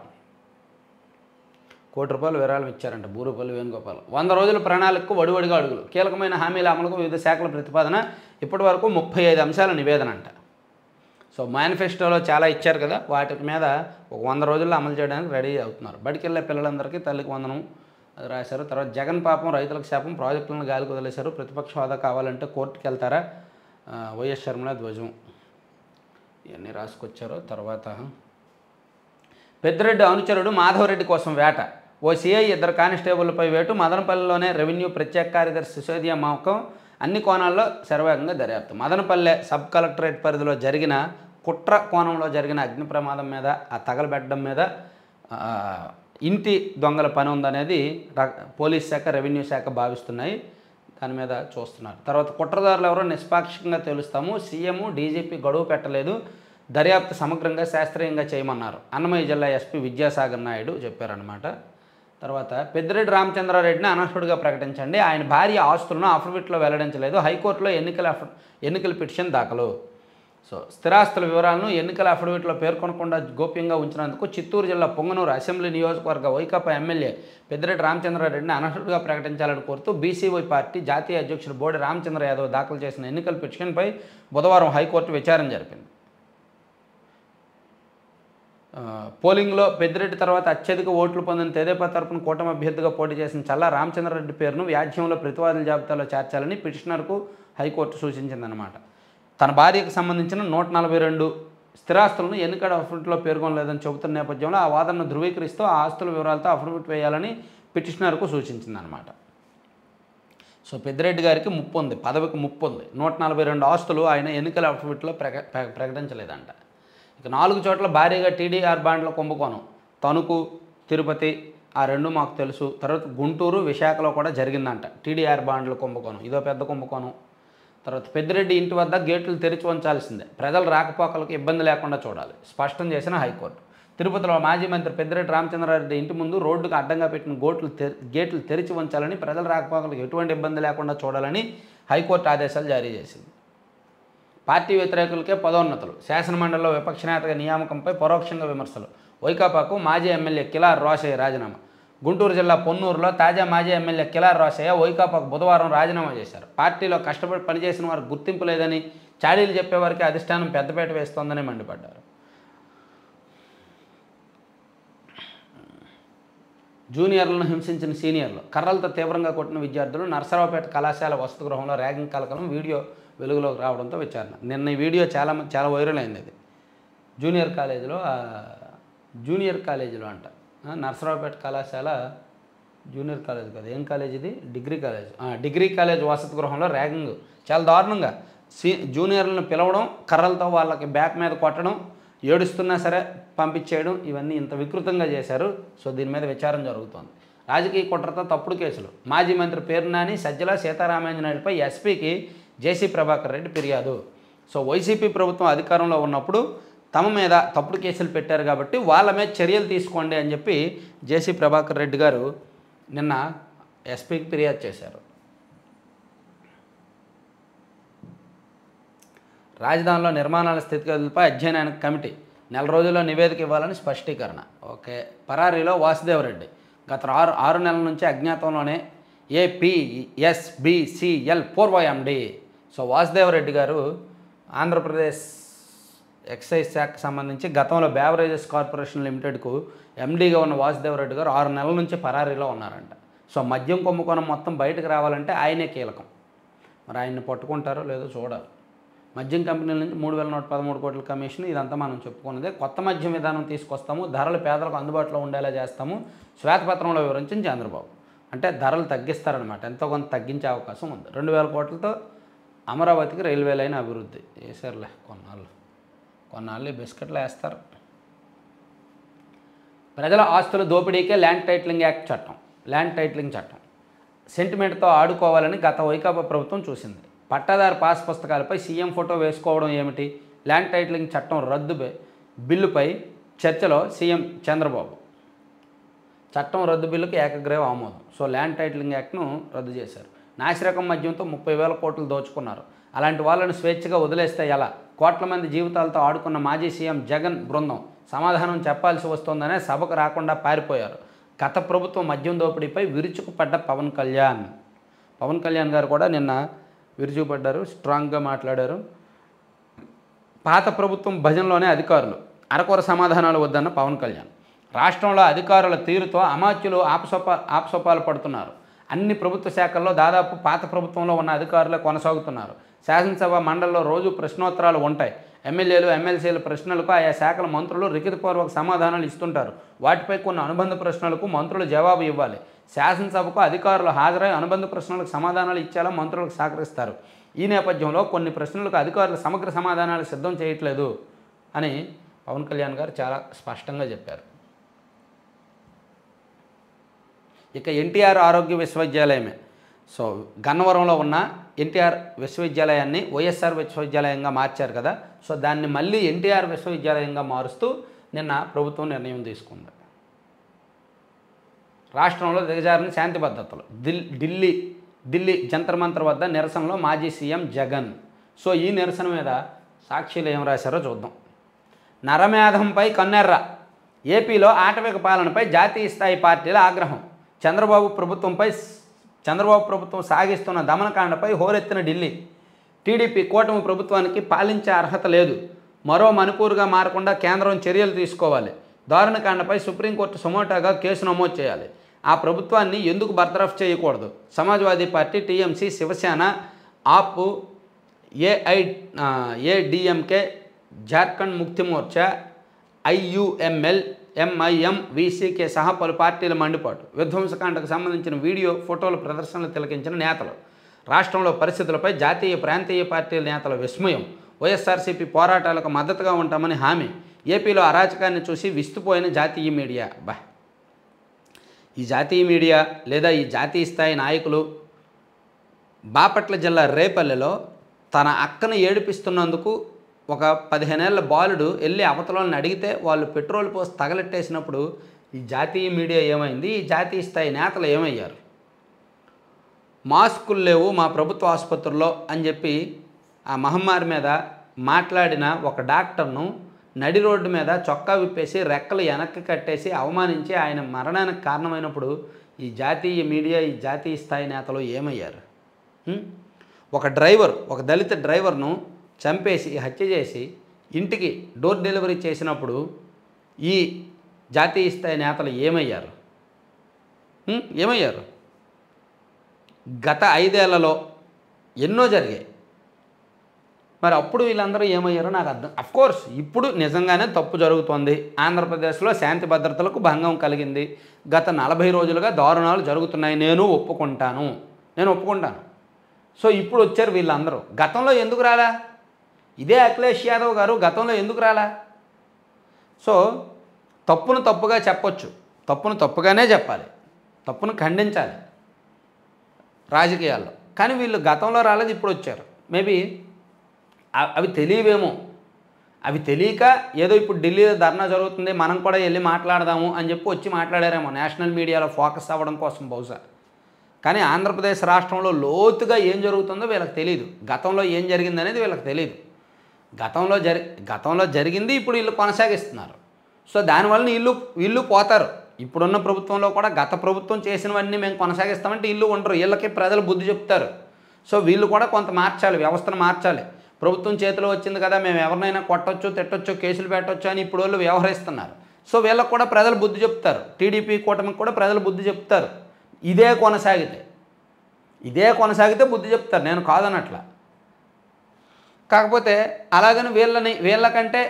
₹1 కోటి విరాళం ఇచ్చారంట బూరుపల్లి వేణుగోపాల్. 100 రోజుల ప్రణాళికకు వడివడిగా అడుగులు, కీలకమైన హామీల అమలుకు వివిధ శాఖల ప్రతిపాదన, ఇప్పటి వరకు 35 అంశాల నివేదన అంట. సో మేనిఫెస్టోలో చాలా ఇచ్చారు కదా, వాటి మీద ఒక 100 రోజుల్లో అమలు చేయడానికి రెడీ అవుతున్నారు. బడికి వెళ్ళే పిల్లలందరికీ తల్లికి వందనం అది రాశారు. తర్వాత జగన్ పాపం రైతులకు శాపం, ప్రాజెక్టులను గాలికి వదిలేశారు, ప్రతిపక్ష హోదా కావాలంటే కోర్టుకు వెళ్తారా, వైఎస్ షర్మిల ధ్వజం, ఇవన్నీ రాసుకొచ్చారు. తర్వాత పెద్దిరెడ్డి అనుచరుడు మాధవరెడ్డి కోసం వేట, ఓ సిఐ 2 కానిస్టేబుళ్లపై వేటు, మదనపల్లిలోనే రెవెన్యూ ప్రత్యేక కార్యదర్శి సిసోదియా మోకం, అన్ని కోణాల్లో శరవేగంగా దర్యాప్తు. మదనపల్లె సబ్ కలెక్టరేట్ పరిధిలో జరిగిన కుట్ర కోణంలో జరిగిన అగ్ని ప్రమాదం మీద, ఆ తగలబెట్టడం మీద ఇంటి దొంగల పని ఉందనేది పోలీస్ శాఖ, రెవెన్యూ శాఖ భావిస్తున్నాయి. దాని మీద చూస్తున్నారు. తర్వాత కుట్రదారులు ఎవరో నిష్పాక్షికంగా తెలుస్తాము, సీఎం డీజీపీ గడువు పెట్టలేదు, దర్యాప్తు సమగ్రంగా శాస్త్రీయంగా చేయమన్నారు, అన్నమయ్య జిల్లా ఎస్పీ విద్యాసాగర్ నాయుడు చెప్పారన్నమాట. తర్వాత పెద్దిరెడ్డి రామచంద్రారెడ్డిని అనర్హుడిగా ప్రకటించండి, ఆయన భార్య ఆస్తులను అఫిడవిట్లో వెల్లడించలేదు, హైకోర్టులో ఎన్నికల పిటిషన్ దాఖలు. సో స్థిరాస్తుల వివరాలను ఎన్నికల అఫిడవిట్లో పేర్కొనకుండా గోప్యంగా ఉంచినందుకు చిత్తూరు జిల్లా పొంగనూరు అసెంబ్లీ నియోజకవర్గ వైకాపా ఎమ్మెల్యే పెద్దిరెడ్డి రామచంద్రారెడ్డిని అనర్హుడిగా ప్రకటించాలని కోరుతూ బీసీవై పార్టీ జాతీయ అధ్యక్షుడు బోడి రామచంద్ర యాదవ్ దాఖలు చేసిన ఎన్నికల పిటిషన్పై బుధవారం హైకోర్టు విచారణ జరిపింది. పోలింగ్లో పెద్దిరెడ్డి తర్వాత అత్యధిక ఓట్లు పొందిన తెదేపా తరపున కూటమి అభ్యర్థిగా పోటీ చేసిన చల్లా రామచంద్రారెడ్డి పేరును వ్యాజ్యంలో ప్రతివాదుల జాబితాలో చేర్చాలని పిటిషనర్కు హైకోర్టు సూచించిందన్నమాట. తన భార్యకు సంబంధించిన 142 స్థిరాస్తులను ఎన్నికల అఫిడవిట్లో పేర్కొనలేదని చెబుతున్న నేపథ్యంలో ఆ వాదనను ధృవీకరిస్తూ ఆ ఆస్తుల వివరాలతో అఫిడవిట్ వేయాలని పిటిషనర్కు సూచించిందన్నమాట. సో పెద్దిరెడ్డి గారికి ముప్పు ఉంది, పదవికి ముప్పు ఉంది. 142 ఆస్తులు ఆయన ఎన్నికల అఫిడవిట్లో ప్రకటించలేదంట. ఇక 4 చోట్ల భారీగా టీడీఆర్ బాండ్ల కుంభకోణం, తణుకు, తిరుపతి, ఆ రెండు మాకు తెలుసు. తర్వాత గుంటూరు, విశాఖలో కూడా జరిగిందంట టీడీఆర్ బాండ్ల కుంభకోణం, ఇదో పెద్ద కుంభకోణం. తర్వాత పెద్దిరెడ్డి ఇంటి వద్ద గేట్లు తెరిచి ఉంచాల్సిందే, ప్రజల రాకపోకలకు ఇబ్బంది లేకుండా చూడాలి, స్పష్టం చేసిన హైకోర్టు. తిరుపతిలో మాజీ మంత్రి పెద్దిరెడ్డి రామచంద్రారెడ్డి ఇంటి ముందు రోడ్డుకు అడ్డంగా పెట్టిన గేట్లు తెరిచి ఉంచాలని, ప్రజల రాకపోకలకు ఎటువంటి ఇబ్బంది లేకుండా చూడాలని హైకోర్టు ఆదేశాలు జారీ చేసింది. పార్టీ వ్యతిరేకులకే పదోన్నతులు, శాసనమండలిలో విపక్ష నేతగా నియామకంపై పరోక్షంగా విమర్శలు, వైకాపాకు మాజీ ఎమ్మెల్యే కిలార్ రోషయ్య రాజీనామా. గుంటూరు జిల్లా పొన్నూరులో తాజా మాజీ ఎమ్మెల్యే కిలార్ రోషయ్య వైకాపాకు బుధవారం రాజీనామా చేశారు. పార్టీలో కష్టపడి పనిచేసిన వారికి గుర్తింపు లేదని, చాడీలు చెప్పేవారికి అధిష్టానం పెద్దపేట వేస్తోందని మండిపడ్డారు. జూనియర్లను హింసించిన సీనియర్లు, కర్రలతో తీవ్రంగా కొట్టిన విద్యార్థులు, నర్సరావుపేట కళాశాల వసతి గృహంలో ర్యాగింగ్ కలకలం, వీడియో వెలుగులోకి రావడంతో విచారణ. నిన్న ఈ వీడియో చాలా వైరల్ అయింది. అది జూనియర్ కాలేజీలో అంట, నర్సరావుపేట కళాశాల జూనియర్ కాలేజ్ కదా, ఏం కాలేజ్ ఇది, డిగ్రీ కాలేజ్ వసతి గృహంలో ర్యాగింగ్ చాలా దారుణంగా, జూనియర్లను పిలవడం, కర్రలతో వాళ్ళకి బ్యాక్ మీద కొట్టడం, ఏడుస్తున్నా సరే పంపించేయడం, ఇవన్నీ ఇంత వికృతంగా చేశారు. సో దీని మీద విచారణ జరుగుతోంది. రాజకీయ కుట్రతో తప్పుడు కేసులు, మాజీ మంత్రి పేర్నాని, సజ్జల సీతారామేంజనేయులపై ఎస్పీకి జేసీ ప్రభాకర్ రెడ్డి ఫిర్యాదు. సో వైసీపీ ప్రభుత్వం అధికారంలో ఉన్నప్పుడు తమ మీద తప్పుడు కేసులు పెట్టారు కాబట్టి వాళ్ళ మీద చర్యలు తీసుకోండి అని చెప్పి జేసీ ప్రభాకర్ రెడ్డి గారు నిన్న ఎస్పీకి ఫిర్యాదు చేశారు. రాజధానిలో నిర్మాణాల స్థితిగతులపై అధ్యయనానికి కమిటీ, నెల రోజుల్లో నివేదిక ఇవ్వాలని స్పష్టీకరణ. ఓకే. పరారీలో వాసుదేవరెడ్డి గత 6 నెలల నుంచి అజ్ఞాతంలోనే ఏపీఎస్బిసిఎల్ పూర్వ ఎండి. సో వాసుదేవరెడ్డి గారు ఆంధ్రప్రదేశ్ ఎక్సైజ్ శాఖకు సంబంధించి గతంలో బేవరేజెస్ కార్పొరేషన్ లిమిటెడ్కు ఎండీగా ఉన్న వాసుదేవరెడ్డి గారు 6 నెలల నుంచి పరారీలో ఉన్నారంట. సో మద్యం కుంభకోణం మొత్తం బయటకు రావాలంటే ఆయనే కీలకం. మరి ఆయన్ని పట్టుకుంటారో లేదో చూడాలి. మద్యం కంపెనీల నుంచి 3,113 కోట్ల కమిషన్, ఇదంతా మనం చెప్పుకున్నదే. కొత్త మద్యం విధానం తీసుకొస్తాము, ధరలు పేదలకు అందుబాటులో ఉండేలా చేస్తాము, శ్వేతపత్రంలో వివరించిన చంద్రబాబు. అంటే ధరలు తగ్గిస్తారనమాట, ఎంతో కొంత తగ్గించే అవకాశం ఉంది. 2,000 కోట్లతో అమరావతికి రైల్వే లైన్ అభివృద్ధి చేశారులే. కొన్నాళ్ళు బిస్కెట్లు వేస్తారు. ప్రజల ఆస్తుల దోపిడీకే ల్యాండ్ టైటిలింగ్ చట్టం సెంటిమెంట్తో ఆడుకోవాలని గత వైకాపా ప్రభుత్వం చూసింది. పట్టాదారు పాస్ పుస్తకాలపై సీఎం ఫోటో వేసుకోవడం ఏమిటి? ల్యాండ్ టైటిలింగ్ చట్టం రద్దు బిల్లుపై చర్చలో సీఎం చంద్రబాబు. చట్టం రద్దు బిల్లుకు ఏకగ్రీవ ఆమోదం. సో ల్యాండ్ టైటిలింగ్ యాక్ట్ను రద్దు చేశారు. నాసిరకం మద్యంతో 30,000 కోట్లు దోచుకున్నారు. అలాంటి వాళ్ళని స్వేచ్ఛగా వదిలేస్తే ఎలా? కోట్ల మంది జీవితాలతో ఆడుకున్న మాజీ సీఎం జగన్ బృందం సమాధానం చెప్పాల్సి వస్తోందనే సభకు రాకుండా పారిపోయారు. గత ప్రభుత్వం మద్యం దోపిడీపై విరుచుకుపడ్డ పవన్ కళ్యాణ్ గారు కూడా నిన్న విరుచుకుపడ్డారు, స్ట్రాంగ్గా మాట్లాడారు. పాత ప్రభుత్వం భజనలోనే అధికారులు, అరకొర సమాధానాలు వద్దన్న పవన్ కళ్యాణ్. రాష్ట్రంలో అధికారుల తీరుతో అమాత్యులు ఆపసోపాలు పడుతున్నారు. అన్ని ప్రభుత్వ శాఖల్లో దాదాపు పాత ప్రభుత్వంలో ఉన్న అధికారులే కొనసాగుతున్నారు. శాసనసభ మండలిలో రోజు ప్రశ్నోత్తరాలు ఉంటాయి. ఎమ్మెల్యేలు ఎమ్మెల్సీల ప్రశ్నలకు ఆయా శాఖల మంత్రులు లిఖితపూర్వక సమాధానాలు ఇస్తుంటారు. వాటిపై కొన్ని అనుబంధ ప్రశ్నలకు మంత్రులు జవాబు ఇవ్వాలి. శాసనసభకు అధికారులు హాజరై అనుబంధ ప్రశ్నలకు సమాధానాలు ఇచ్చేలా మంత్రులకు సహకరిస్తారు. ఈ నేపథ్యంలో కొన్ని ప్రశ్నలకు అధికారులు సమగ్ర సమాధానాలు సిద్ధం చేయట్లేదు అని పవన్ కళ్యాణ్ గారు చాలా స్పష్టంగా చెప్పారు. ఇక ఎన్టీఆర్ ఆరోగ్య విశ్వవిద్యాలయమే. సో గన్నవరంలో ఉన్న ఎన్టీఆర్ విశ్వవిద్యాలయాన్ని వైఎస్ఆర్ విశ్వవిద్యాలయంగా మార్చారు కదా. సో దాన్ని మళ్ళీ ఎన్టీఆర్ విశ్వవిద్యాలయంగా మారుస్తూ నిన్న ప్రభుత్వం నిర్ణయం తీసుకుంది. రాష్ట్రంలో దిగజారిన శాంతి భద్రతలు, ఢిల్లీ జంతర్ మంతర్ వద్ద నిరసనలో మాజీ సీఎం జగన్. సో ఈ నిరసన మీద సాక్షులు ఏం రాశారో చూద్దాం. నరమేధంపై కన్నెర్ర, ఏపీలో ఆటవిక పాలనపై జాతీయ స్థాయి పార్టీల ఆగ్రహం, చంద్రబాబు ప్రభుత్వం సాగిస్తున్న దమనకాండపై హోరెత్తిన ఢిల్లీ, టీడీపీ కూటమి ప్రభుత్వానికి పాలించే అర్హత లేదు, మరో మణిపూర్గా మారకుండా కేంద్రం చర్యలు తీసుకోవాలి, దారుణకాండపై సుప్రీంకోర్టు సుమోటాగా కేసు నమోదు చేయాలి, ఆ ప్రభుత్వాన్ని ఎందుకు బర్తరఫ్ చేయకూడదు, సమాజ్వాదీ పార్టీ, టీఎంసీ, శివసేన, ఆప్, ఏఐఏడీఎంకే, జార్ఖండ్ ముక్తి మోర్చా, ఐయుఎంఎల్, ఎంఐఎం, వీసీకే సహా పలు పార్టీల మండిపాటు, విధ్వంసకాండకు సంబంధించిన వీడియో ఫోటోల ప్రదర్శనలు తిలకించిన నేతలు, రాష్ట్రంలో పరిస్థితులపై జాతీయ ప్రాంతీయ పార్టీల నేతల విస్మయం, వైఎస్ఆర్సీపీ పోరాటాలకు మద్దతుగా ఉంటామని హామీ, ఏపీలో అరాచకాన్ని చూసి విస్తుపోయిన జాతీయ మీడియా. ఈ జాతీయ మీడియా లేదా ఈ జాతీయ స్థాయి నాయకులు బాపట్ల జిల్లా రేపల్లెలో తన అక్కను ఏడిపిస్తున్నందుకు ఒక 15 ఏళ్ల బాలుడు వెళ్ళి అవతలని అడిగితే వాళ్ళు పెట్రోల్ పోసి తగలెట్టేసినప్పుడు ఈ జాతీయ మీడియా ఏమైంది, ఈ జాతీయ స్థాయి నేతలు ఏమయ్యారు? మాస్కులు లేవు మా ప్రభుత్వ ఆసుపత్రుల్లో అని చెప్పి ఆ మహమ్మారి మీద మాట్లాడిన ఒక డాక్టర్ను నడి రోడ్డు మీద చొక్కా విప్పేసి రెక్కలు వెనక్కి కట్టేసి అవమానించి ఆయన మరణానికి కారణమైనప్పుడు ఈ జాతీయ మీడియా ఈ జాతీయ స్థాయి నేతలు ఏమయ్యారు? ఒక డ్రైవర్, ఒక దళిత డ్రైవర్ను చంపేసి హత్య చేసి ఇంటికి డోర్ డెలివరీ చేసినప్పుడు ఈ జాతీయ స్థాయి నేతలు ఏమయ్యారు? ఏమయ్యారు? గత 5 ఏళ్లలో ఎన్నో జరిగాయి. మరి అప్పుడు వీళ్ళందరూ ఏమయ్యారో నాకు అర్థం. అఫ్కోర్స్ ఇప్పుడు నిజంగానే తప్పు జరుగుతోంది. ఆంధ్రప్రదేశ్లో శాంతి భద్రతలకు భంగం కలిగింది. గత 40 రోజులుగా దారుణాలు జరుగుతున్నాయి. నేను ఒప్పుకుంటాను. సో ఇప్పుడు వచ్చారు వీళ్ళందరూ. గతంలో ఎందుకు రాలా? ఇదే అఖిలేష్ యాదవ్ గారు గతంలో ఎందుకు రాలా? సో తప్పును తప్పుగా చెప్పొచ్చు, తప్పును తప్పుగానే చెప్పాలి, తప్పును ఖండించాలి రాజకీయాల్లో. కానీ వీళ్ళు గతంలో రాలేదు, ఇప్పుడు వచ్చారు. మేబీ అవి తెలియవేమో, అవి తెలియక ఏదో ఇప్పుడు ఢిల్లీలో ధర్నా జరుగుతుంది మనం కూడా వెళ్ళి మాట్లాడదాము అని చెప్పి వచ్చి మాట్లాడారేమో నేషనల్ మీడియాలో ఫోకస్ అవ్వడం కోసం బహుశా. కానీ ఆంధ్రప్రదేశ్ రాష్ట్రంలో లోతుగా ఏం జరుగుతుందో వీళ్ళకి తెలియదు. గతంలో ఏం జరిగింది అనేది వీళ్ళకి తెలియదు. గతంలో జరిగింది ఇప్పుడు వీళ్ళు కొనసాగిస్తున్నారు. సో దానివల్ల వీళ్ళు పోతారు. ఇప్పుడున్న ప్రభుత్వంలో కూడా గత ప్రభుత్వం చేసినవన్నీ మేము కొనసాగిస్తామంటే వీళ్ళు ఉండరు. వీళ్ళకి ప్రజలు బుద్ధి చెప్తారు. సో వీళ్ళు కూడా కొంత మార్చాలి, వ్యవస్థను మార్చాలి. ప్రభుత్వం చేతిలో వచ్చింది కదా, మేము ఎవరినైనా కొట్టొచ్చు, తిట్టొచ్చు, కేసులు పెట్టొచ్చు అని ఇప్పుడు వాళ్ళు వ్యవహరిస్తున్నారు. సో వీళ్ళకు కూడా ప్రజలు బుద్ధి చెప్తారు. టీడీపీ కూటమికి కూడా ప్రజలు బుద్ధి చెప్తారు. ఇదే కొనసాగితే బుద్ధి చెప్తారు, నేను కాదనట్లా. కాకపోతే అలాగని వీళ్ళకంటే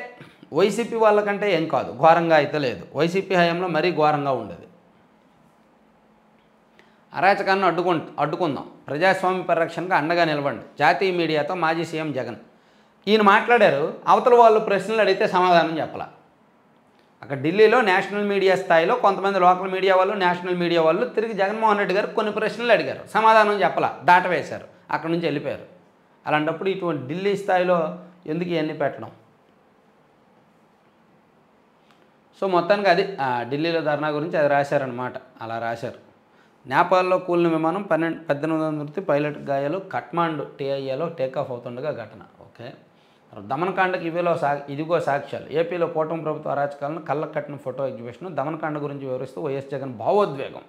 వైసీపీ వాళ్ళకంటే ఏం కాదు, ఘోరంగా అయితే లేదు. వైసీపీ హయాంలో మరీ ఘోరంగా ఉండేది. అరాచకాన్ని అడ్డుకుందాం, ప్రజాస్వామ్య పరిరక్షణకు అండగా నిలవండి, జాతీయ మీడియాతో మాజీ సీఎం జగన్. ఈయన మాట్లాడారు. అవతల వాళ్ళు ప్రశ్నలు అడిగితే సమాధానం చెప్పాల. అక్కడ ఢిల్లీలో నేషనల్ మీడియా స్థాయిలో కొంతమంది లోకల్ మీడియా వాళ్ళు, నేషనల్ మీడియా వాళ్ళు తిరిగి జగన్మోహన్ రెడ్డి గారు కొన్ని ప్రశ్నలు అడిగారు, సమాధానం చెప్పాల, దాటవేశారు, అక్కడి నుంచి వెళ్ళిపోయారు. అలాంటప్పుడు ఇటువంటి ఢిల్లీ స్థాయిలో ఎందుకు ఇవన్నీ పెట్టడం? సో మొత్తానికి అది ఢిల్లీలో ధర్నా గురించి అది రాశారనమాట. అలా రాశారు. నేపాల్లో కూలిన విమానం 18 పైలట్ గాయాలు, కఠ్మాండు టీఐఏలో టేకాఫ్ అవుతుండగా ఘటన. ఓకే, దమనకాండకి ఇదిగో సాక్ష్యాలు. ఏపీలో కూటమి ప్రభుత్వ అరాచకాలను కళ్ళకు కట్టిన ఫోటో ఎగ్జిబిషన్. దమనకాండ గురించి వివరిస్తూ వైఎస్ జగన్ భావోద్వేగమా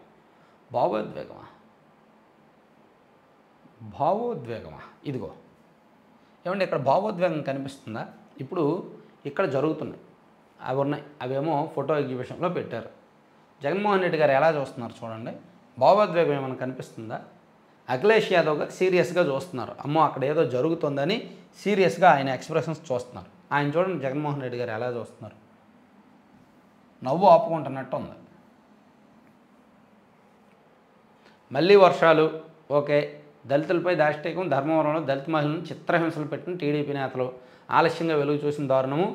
ఇదిగో ఏమంటే ఇక్కడ భావోద్వేగం కనిపిస్తుందా? ఇప్పుడు ఇక్కడ జరుగుతున్నాయి అవి ఉన్నాయి, అవేమో ఫోటో ఎగ్జిబిషన్లో పెట్టారు. జగన్మోహన్ రెడ్డి గారు ఎలా చూస్తున్నారు చూడండి. భావోద్వేగం ఏమైనా కనిపిస్తుందా? అఖిలేష్ యాదవ్ గారు సీరియస్గా చూస్తున్నారు. అమ్మో అక్కడ ఏదో జరుగుతుందని సీరియస్గా ఆయన ఎక్స్ప్రెషన్స్ చూస్తున్నారు. ఆయన చూడండి జగన్మోహన్ రెడ్డి గారు ఎలా చూస్తున్నారు, నవ్వు ఆపుకుంటున్నట్టు ఉంది. మళ్ళీ వర్షాలు. ఓకే, దళితులపై దాష్టీకం. ధర్మవరంలో దళిత మహిళలను చిత్రహింసలు పెట్టిన టీడీపీ నేతలు. ఆలస్యంగా వెలుగు చూసిన దారుణము.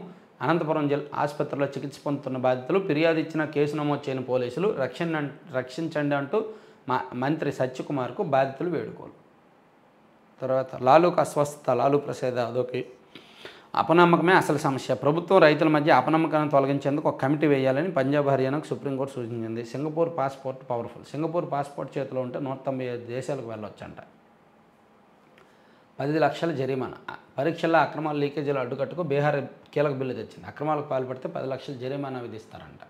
అనంతపురం జిల్లా ఆసుపత్రిలో చికిత్స పొందుతున్న బాధితులు. ఫిర్యాదు ఇచ్చిన కేసు నమోదు చేయని పోలీసులు. రక్షించండి అంటూ మంత్రి సత్యకుమార్కు బాధితులు వేడుకోలు. తర్వాత లాలూకు అస్వస్థత. లాలూ ప్రసాద్ యాదవ్కి అపనమ్మకమే అసలు సమస్య. ప్రభుత్వం రైతుల మధ్య అపనమ్మకాన్ని తొలగించేందుకు ఒక కమిటీ వేయాలని పంజాబ్ హర్యానాకు సుప్రీంకోర్టు సూచించింది. Singapore passport powerful. Singapore passport చేతిలో ఉంటే 195 దేశాలకు వెళ్ళొచ్చంట. 10 లక్షల జరిమానా. పరీక్షల్లో అక్రమాల లీకేజీలు అడ్డుకట్టుకు బీహార్ కీలక బిల్లు తెచ్చింది. అక్రమాలకు పాల్పడితే 10 లక్షల జరిమానా విధిస్తారంట.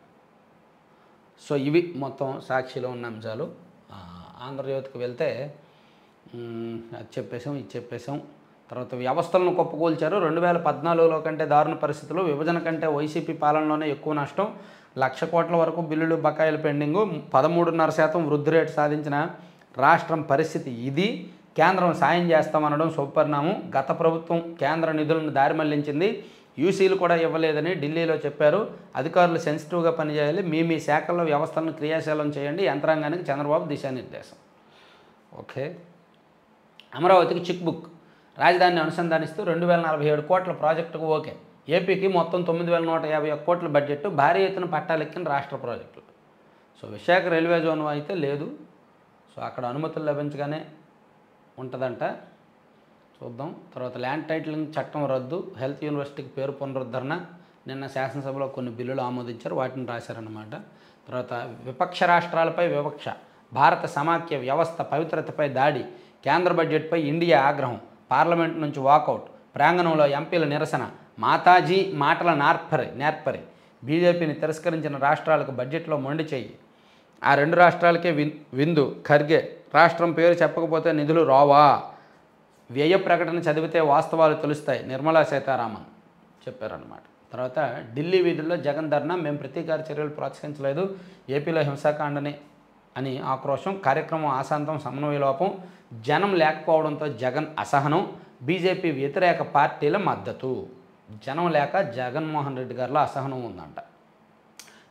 సో ఇవి మొత్తం సాక్షిలో ఉన్న అంశాలు. ఆంధ్రజ్యోతికి వెళ్తే అది చెప్పేసాం, ఇది చెప్పేసాం. తర్వాత వ్యవస్థలను కుప్పకూల్చారు. 2014లో కంటే దారుణ పరిస్థితులు. విభజన కంటే వైసీపీ పాలనలోనే ఎక్కువ నష్టం. 1,00,000 కోట్ల వరకు బిల్లులు బకాయిలు పెండింగు. 13.5% వృద్ధి రేటు సాధించిన రాష్ట్రం పరిస్థితి ఇది. కేంద్రం సాయం చేస్తామనడం శుభపరిణామం. గత ప్రభుత్వం కేంద్ర నిధులను దారి మళ్లించింది. యూసీలు కూడా ఇవ్వలేదని ఢిల్లీలో చెప్పారు. అధికారులు సెన్సిటివ్గా పనిచేయాలి. మీ శాఖల్లో వ్యవస్థలను క్రియాశీలం చేయండి. యంత్రాంగానికి చంద్రబాబు దిశానిర్దేశం. ఓకే, అమరావతికి చిక్ బుక్. రాజధానిని అనుసంధానిస్తూ 2047 కోట్ల ప్రాజెక్టుకు ఓకే. ఏపీకి మొత్తం 9,151 కోట్ల బడ్జెట్. భారీ ఎత్తున పట్టాలెక్కిన రాష్ట్ర ప్రాజెక్టులు. సో విశాఖ రైల్వే జోన్ అయితే లేదు. సో అక్కడ అనుమతులు లభించగానే ఉంటుందంట, చూద్దాం. తర్వాత ల్యాండ్ టైటిలింగ్ చట్టం రద్దు, హెల్త్ యూనివర్సిటీకి పేరు పునరుద్ధరణ, నిన్న శాసనసభలో కొన్ని బిల్లులు ఆమోదించారు, వాటిని రాశారన్నమాట. తర్వాత విపక్ష రాష్ట్రాలపై వివక్ష, భారత సమాఖ్య వ్యవస్థ పవిత్రతపై దాడి, కేంద్ర బడ్జెట్పై ఇండియా ఆగ్రహం, పార్లమెంట్ నుంచి వాకౌట్, ప్రాంగణంలో ఎంపీల నిరసన, మాతాజీ మాటల నేర్పరి, బీజేపీని తిరస్కరించిన రాష్ట్రాలకు బడ్జెట్లో మొండి చెయ్యి, ఆ 2 రాష్ట్రాలకే విందు, ఖర్గే రాష్ట్రం పేరు చెప్పకపోతే నిధులు రావా, వ్యయ ప్రకటన చదివితే వాస్తవాలు తెలుస్తాయి, నిర్మలా సీతారామన్ చెప్పారన్నమాట. తర్వాత ఢిల్లీ వీధుల్లో జగన్ ధర్నా, మేము ప్రతీకార చర్యలు ప్రోత్సహించలేదు, ఏపీలో హింసాకాండని అని ఆక్రోశం, కార్యక్రమం ఆశాంతం సమన్వయ లోపం, జనం లేకపోవడంతో జగన్ అసహనం, బీజేపీ వ్యతిరేక పార్టీల మద్దతు. జనం లేక జగన్మోహన్ రెడ్డి గారిలో అసహనం ఉందంట.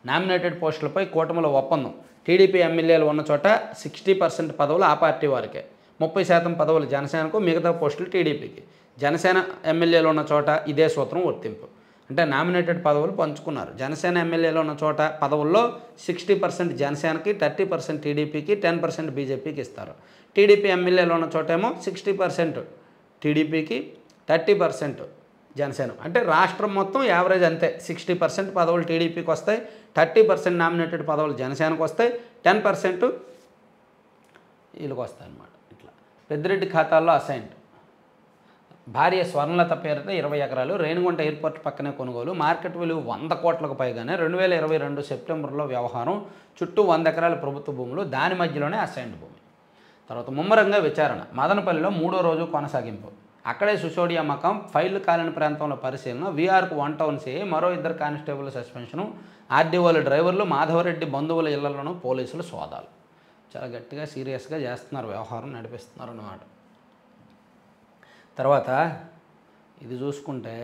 నామినేటెడ్ పోస్టులపై కూటమిలో ఒప్పందం, టీడీపీ ఎమ్మెల్యేలు ఉన్న చోట 60% పదవులు ఆ పార్టీ వారికే, 30% పదవులు జనసేనకు, మిగతా పోస్టులు టీడీపీకి. జనసేన ఎమ్మెల్యేలు ఉన్న చోట ఇదే సూత్రం వర్తింపు. అంటే నామినేటెడ్ పదవులు పంచుకున్నారు. జనసేన ఎమ్మెల్యేలు ఉన్న చోట పదవుల్లో 60% జనసేనకి, 30% టీడీపీకి, 10% బీజేపీకి ఇస్తారు. టీడీపీ ఎమ్మెల్యేలు ఉన్న చోటేమో 60% టీడీపీకి, 30% జనసేన. అంటే రాష్ట్రం మొత్తం యావరేజ్ అంతే, 60% పదవులు టీడీపీకి వస్తాయి, 30% నామినేటెడ్ పదవులు జనసేనకు వస్తాయి, 10% వీళ్ళకి వస్తాయి అన్నమాట. ఇట్లా పెద్దిరెడ్డి ఖాతాల్లో అసైన్డ్, భార్య స్వర్ణలత పేరుతో 20 ఎకరాలు, రేణిగుంట ఎయిర్పోర్ట్ పక్కనే కొనుగోలు, మార్కెట్ విలువ 100 కోట్లకు పైగానే, 2022 సెప్టెంబర్లో వ్యవహారం, చుట్టూ 100 ఎకరాల ప్రభుత్వ భూములు, దాని మధ్యలోనే అసైన్డ్ భూమి. తర్వాత ముమ్మరంగా విచారణ, మదనపల్లిలో 3వ రోజు కొనసాగింపు, అక్కడే సుసోడియా మకాం, ఫైళ్లు కాలిన ప్రాంతంలో పరిశీలన, వీఆర్కు 1 టౌన్ సిఐ, మరో 2 కానిస్టేబుల్ సస్పెన్షను, ఆర్డీఓల డ్రైవర్లు, మాధవరెడ్డి బంధువుల ఇళ్లలోనూ పోలీసులు సోదాలు. చాలా గట్టిగా సీరియస్గా చేస్తున్నారు, వ్యవహారం నడిపిస్తున్నారు అన్నమాట. తర్వాత ఇది చూసుకుంటే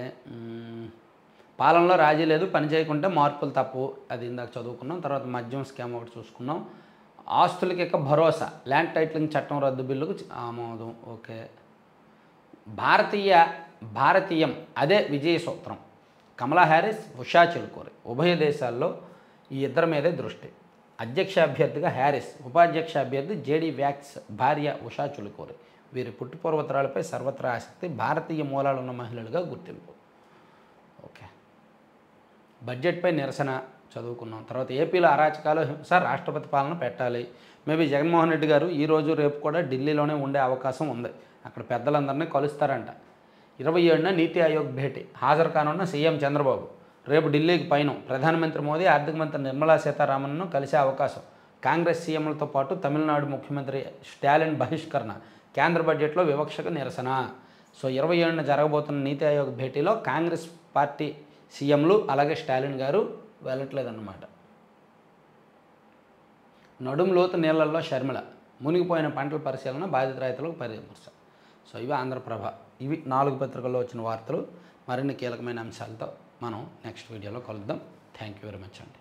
పాలనలో రాజీ లేదు, పని చేయకుంటే మార్పులు తప్పు, అది ఇందాక చదువుకున్నాం. తర్వాత మద్యం స్కామ్ ఒకటి చూసుకున్నాం. ఆస్తులకి ఇక భరోసా, ల్యాండ్ టైటిలింగ్ చట్టం రద్దు బిల్లుకు ఆమోదం. ఓకే, భారతీయం అదే విజయ సూత్రం, కమలా హ్యారిస్, ఉషా చిలుకూరి, ఉభయ దేశాల్లో ఈ ఇద్దరి మీదే దృష్టి. అధ్యక్ష అభ్యర్థిగా హ్యారిస్, ఉపాధ్యక్ష అభ్యర్థి జేడీ వ్యాక్స్ భార్య ఉషా చిలుకూరి, వీరి పుట్టుపూర్వతరాలపై సర్వత్రా ఆసక్తి, భారతీయ మూలాలున్న మహిళలుగా గుర్తింపు. ఓకే, బడ్జెట్పై నిరసన చదువుకున్నాం. తర్వాత ఏపీలో అరాచకాలు, హింస, రాష్ట్రపతి పాలన పెట్టాలి. మేబీ జగన్మోహన్ రెడ్డి గారు ఈరోజు రేపు కూడా ఢిల్లీలోనే ఉండే అవకాశం ఉంది, అక్కడ పెద్దలందరినీ కలుస్తారంట. 27న నీతి ఆయోగ్ భేటీ, హాజరు కానున్న సీఎం చంద్రబాబు. రేపు ఢిల్లీకి పయనం, ప్రధానమంత్రి మోదీ ఆర్థిక మంత్రి నిర్మలా సీతారామన్ను కలిసే అవకాశం. కాంగ్రెస్ సీఎంలతో పాటు తమిళనాడు ముఖ్యమంత్రి స్టాలిన్ బహిష్కరణ, కేంద్ర బడ్జెట్లో వివక్షకు నిరసన. సో 27న జరగబోతున్న నీతి ఆయోగ్ భేటీలో కాంగ్రెస్ పార్టీ సీఎంలు అలాగే స్టాలిన్ గారు వెళ్ళట్లేదన్నమాట. నడుం లోతు నీళ్లలో షర్మిల, మునిగిపోయిన పంటల పరిశీలన, బాధిత రైతులకు పరామర్శ. సో ఇవి ఆంధ్రప్రభ, ఇవి 4 పత్రికల్లో వచ్చిన వార్తలు. మరిన్ని కీలకమైన అంశాలతో మనం నెక్స్ట్ వీడియోలో కలుద్దాం. థ్యాంక్ యూ వెరీ మచ్ అండి.